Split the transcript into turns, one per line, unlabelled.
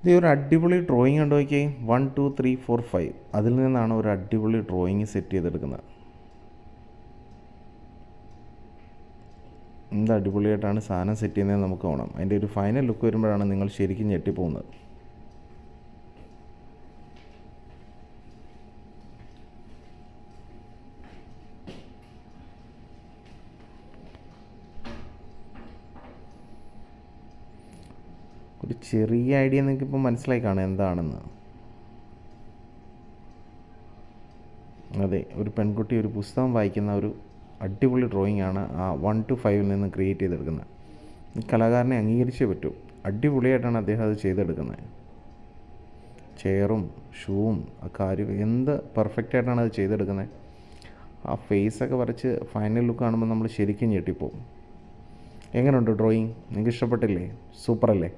ഇത് ഒരു അടിപൊളി ഡ്രോയിങ് കണ്ടു നോക്കിയേ. 1 2 3 4 5 അതിൽ നിന്നാണ് ഒരു അടിപൊളി ഡ്രോയിങ് സെറ്റ് ചെയ്തെടുക്കുന്നത്. എന്ത് അടിപൊളിയായിട്ടാണ് സാധനം സെറ്റ് ചെയ്യുന്നത് നമുക്ക് കാണാം. അതിൻ്റെ ഒരു ഫൈനൽ ലുക്ക് വരുമ്പോഴാണ് നിങ്ങൾ ശരിക്കും ഞെട്ടിപ്പോകുന്നത്. ഒരു ചെറിയ ഐഡിയ നിങ്ങൾക്കിപ്പോൾ മനസ്സിലായി കാണാം എന്താണെന്ന്. അതെ, ഒരു പെൺകുട്ടി ഒരു പുസ്തകം വായിക്കുന്ന ഒരു അടിപൊളി ഡ്രോയിങ് ആണ് ആ 1 to 5 നിന്ന് ക്രിയേറ്റ് ചെയ്തെടുക്കുന്നത്. ഈ കലാകാരനെ അംഗീകരിച്ചേ പറ്റൂ. അടിപൊളിയായിട്ടാണ് അദ്ദേഹം അത് ചെയ്തെടുക്കുന്നത്. ചെയറും ഷൂവും ആ കാര്യം എന്ത് പെർഫെക്റ്റായിട്ടാണ് അത് ചെയ്തെടുക്കുന്നത്. ആ ഫേസൊക്കെ വരച്ച് ഫൈനൽ ലുക്ക് കാണുമ്പോൾ നമ്മൾ ശരിക്കും ഞെട്ടിപ്പോവും. എങ്ങനെയുണ്ട് ഡ്രോയിങ്? നിങ്ങൾക്ക് ഇഷ്ടപ്പെട്ടില്ലേ? സൂപ്പറല്ലേ?